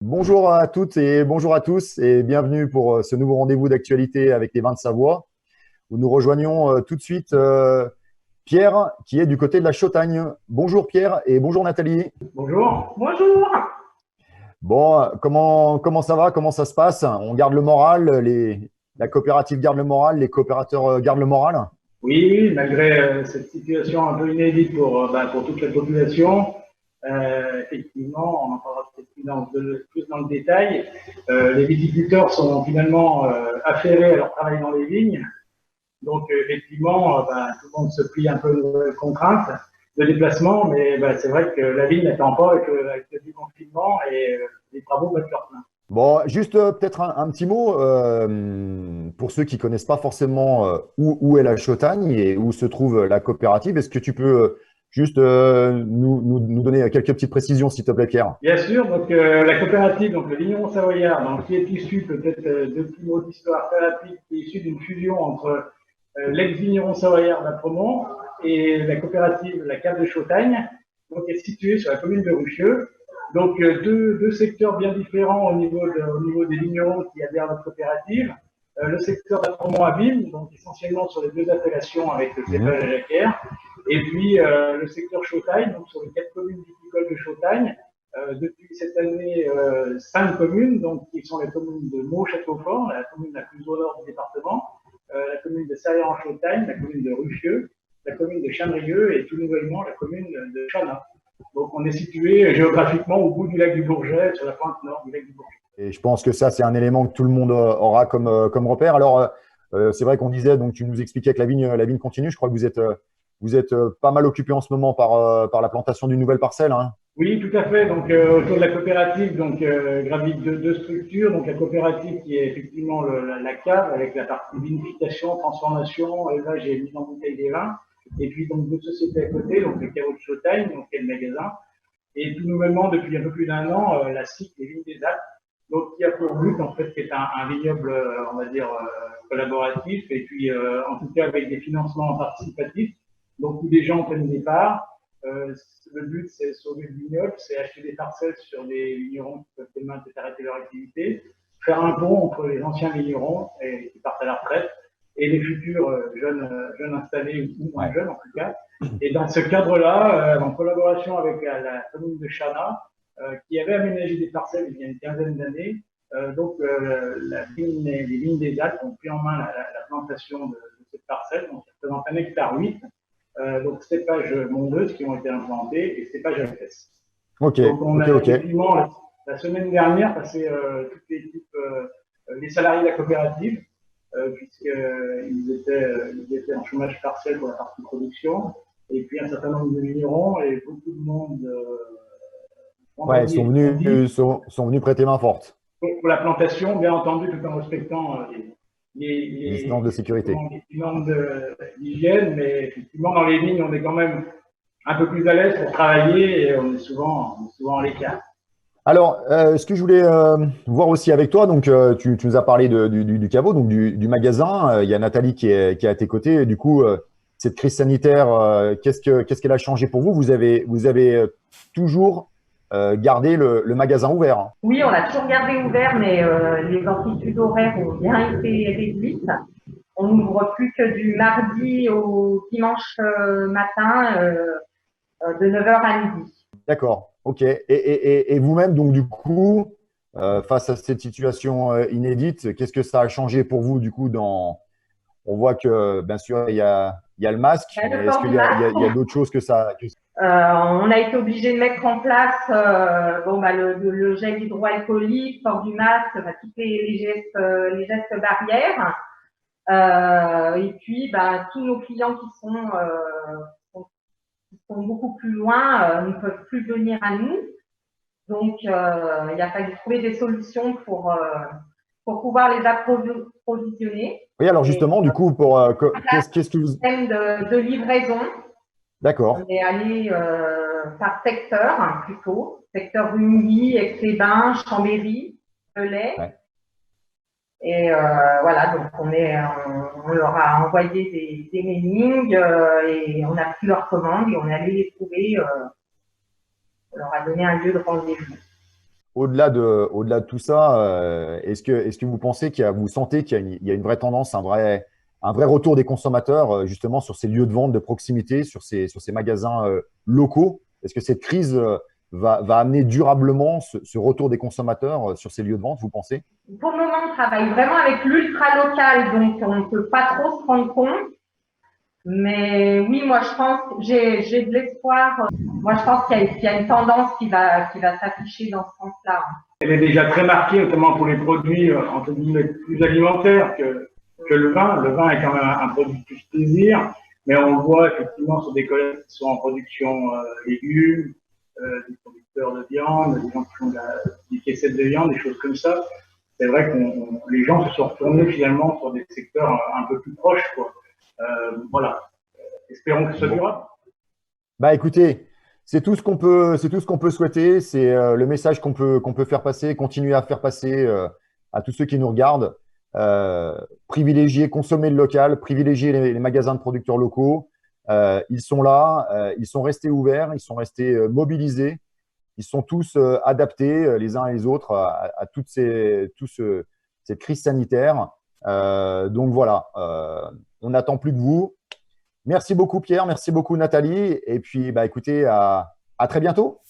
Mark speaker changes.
Speaker 1: Bonjour à toutes et bonjour à tous et bienvenue pour ce nouveau rendez-vous d'actualité avec les vins de Savoie où nous rejoignons tout de suite Pierre qui est du côté de la Chautagne. Bonjour Pierre et bonjour Nathalie.
Speaker 2: Bonjour. Bonjour.
Speaker 1: Bon, comment ça va? Comment ça se passe? On garde le moral, la coopérative garde le moral, les coopérateurs gardent le moral?
Speaker 2: Oui, oui, malgré cette situation un peu inédite pour toute la population, effectivement, on en parlera peut-être plus dans le détail. Les viticulteurs sont finalement affairés à leur travail dans les vignes. Donc, effectivement, tout le monde se plie un peu aux nouvelles contraintes de déplacement, mais c'est vrai que la vigne n'attend pas avec le confinement et les travaux battent leur plein.
Speaker 1: Bon, juste peut-être un petit mot pour ceux qui connaissent pas forcément où est la Chautagne et où se trouve la coopérative. Est-ce que tu peux juste nous donner quelques petites précisions, s'il te plaît, Pierre?
Speaker 2: Bien sûr, donc la coopérative, donc le vigneron savoyard, donc, qui est issu peut-être depuis notre histoire très rapide, qui est issu d'une fusion entre l'ex-vigneron savoyard d'Apremont et la coopérative La Cave de Chautagne, donc est située sur la commune de Ruchieux. Donc deux secteurs bien différents au niveau des vignerons qui adhèrent à notre coopérative. Le secteur d'Apremont à Ville, donc essentiellement sur les deux appellations avec le
Speaker 1: Mhm.
Speaker 2: cépage à Jacquère, et puis le secteur Chautagne, donc sur les 4 communes viticoles de Chautagne. Depuis cette année, 5 communes, donc qui sont les communes de Meaux-Châteaufort, la commune la plus au nord du département, la commune de Salers-en-Chautagne, la commune de Ruffieux, la commune de Chambrieux et tout nouvellement la commune de Chana. Donc on est situé géographiquement au bout du lac du Bourget, sur la pointe nord du lac du Bourget.
Speaker 1: Et je pense que ça, c'est un élément que tout le monde aura comme repère. Alors, c'est vrai qu'on disait, donc tu nous expliquais que la vigne continue. Je crois que vous êtes pas mal occupé en ce moment par la plantation d'une nouvelle parcelle, hein.
Speaker 2: Oui, tout à fait. Donc, autour de la coopérative, donc gravitent deux structures. Donc, la coopérative qui est effectivement la cave avec la partie vinification, transformation, élevage et mise en bouteille des vins. Et puis donc deux sociétés à côté, donc le caveau de Chautagne, donc qui est le magasin. Et tout nouvellement, depuis un peu plus d'un an, la SIC, les vignes des Alpes, donc qui a pour but en fait qui est un vignoble, on va dire collaboratif, et puis en tout cas avec des financements participatifs, donc où des gens prennent des parts. Le but, c'est de sauver le vignoble, c'est acheter des parcelles sur des vignerons qui peuvent demain peut-être arrêter leur activité, faire un pont entre les anciens vignerons qui partent à la retraite et les futurs jeunes installés ou moins
Speaker 1: Ouais.
Speaker 2: jeunes en tout cas. Et dans ce cadre-là, en collaboration avec la commune de Chana, qui avait aménagé des parcelles il y a une quinzaine d'années, les vignes des Alpes ont pris en main la plantation de cette parcelle, donc ça représente 1,8 hectare, donc cépages mondeuses qui ont été implantés et cépages à fesse.
Speaker 1: Ok,
Speaker 2: Donc on
Speaker 1: ok,
Speaker 2: a
Speaker 1: ok.
Speaker 2: effectivement la semaine dernière passé toute l'équipe, les salariés de la coopérative, ils étaient en chômage partiel pour la partie production, et puis un certain nombre de vignerons et beaucoup de monde
Speaker 1: Ouais, ils
Speaker 2: vendredi et samedi
Speaker 1: sont venus prêter main forte.
Speaker 2: pour la plantation, bien entendu, tout en respectant
Speaker 1: Distance de sécurité.
Speaker 2: les normes d'hygiène, mais effectivement, dans les vignes, on est quand même un peu plus à l'aise pour travailler et on est souvent à l'écart.
Speaker 1: Alors, ce que je voulais voir aussi avec toi, donc tu nous as parlé du caveau, donc du magasin. Il y a Nathalie qui est à tes côtés. Du coup, cette crise sanitaire, qu'est-ce qu'elle a changé pour vous? Vous avez toujours gardé le magasin ouvert, hein.
Speaker 3: Oui, on a toujours gardé ouvert, mais les amplitudes horaires ont bien été réduites. On n'ouvre plus que du mardi au dimanche matin, de 9 heures à midi.
Speaker 1: D'accord, ok. Et vous-même, donc du coup, face à cette situation inédite, qu'est-ce que ça a changé pour vous, du coup, on voit que, bien sûr, il y a le masque,
Speaker 3: Le
Speaker 1: mais est-ce
Speaker 3: port
Speaker 1: qu'il
Speaker 3: du
Speaker 1: y a, il y a,
Speaker 3: masque.
Speaker 1: il y a d'autres choses que ça.
Speaker 3: On a été obligé de mettre en place le gel hydroalcoolique, port du masque, tous les gestes barrières. Et puis, tous nos clients qui sont beaucoup plus loin ne peuvent plus venir à nous. Donc, il a fallu trouver des solutions pour pouvoir les approvisionner.
Speaker 1: Oui, alors
Speaker 3: Et
Speaker 1: justement, du coup,
Speaker 3: en place
Speaker 1: qu'est-ce que
Speaker 3: un
Speaker 1: vous.
Speaker 3: système de livraison. On
Speaker 1: D'accord.
Speaker 3: est allé par secteur, plutôt. Secteur Rumilly, Aix-les-Bains, Chambéry, Velay.
Speaker 1: Ouais.
Speaker 3: Et voilà, donc on leur a envoyé des mailings et on a pris leurs commandes et on est allé les trouver. On leur a donné un lieu de rendez-vous.
Speaker 1: au-delà de tout ça, est-ce que vous pensez vous sentez qu'il y a une vraie tendance, un vrai retour des consommateurs justement sur ces lieux de vente de proximité, sur ces magasins locaux? Est-ce que cette crise va amener durablement ce retour des consommateurs sur ces lieux de vente, vous pensez?
Speaker 3: Pour le moment, on travaille vraiment avec l'ultra local, donc on ne peut pas trop se rendre compte. Mais oui, moi je pense, j'ai de l'espoir. Moi je pense qu'il y a une tendance qui va s'afficher dans ce sens-là.
Speaker 2: Elle est déjà très marquée, notamment pour les produits entre guillemets plus alimentaires que le vin. Le vin est quand même un produit plus plaisir, mais on le voit effectivement sur des collègues qui sont en production légumes, des producteurs de viande, des gens qui font des caissettes de viande, des choses comme ça. C'est vrai que les gens se sont retournés finalement sur des secteurs un peu plus proches, quoi. Voilà. Espérons que ce soit durable.
Speaker 1: Bah écoutez, c'est tout ce qu'on peut souhaiter. C'est le message qu'on peut faire passer, continuer à faire passer à tous ceux qui nous regardent. Privilégier, consommer le local, privilégier les magasins de producteurs locaux. Ils sont là, ils sont restés ouverts, ils sont restés mobilisés. Ils sont tous adaptés les uns et les autres à cette crise sanitaire. Donc voilà, on n'attend plus de vous. Merci beaucoup Pierre, merci beaucoup Nathalie. Et puis bah, écoutez, à très bientôt.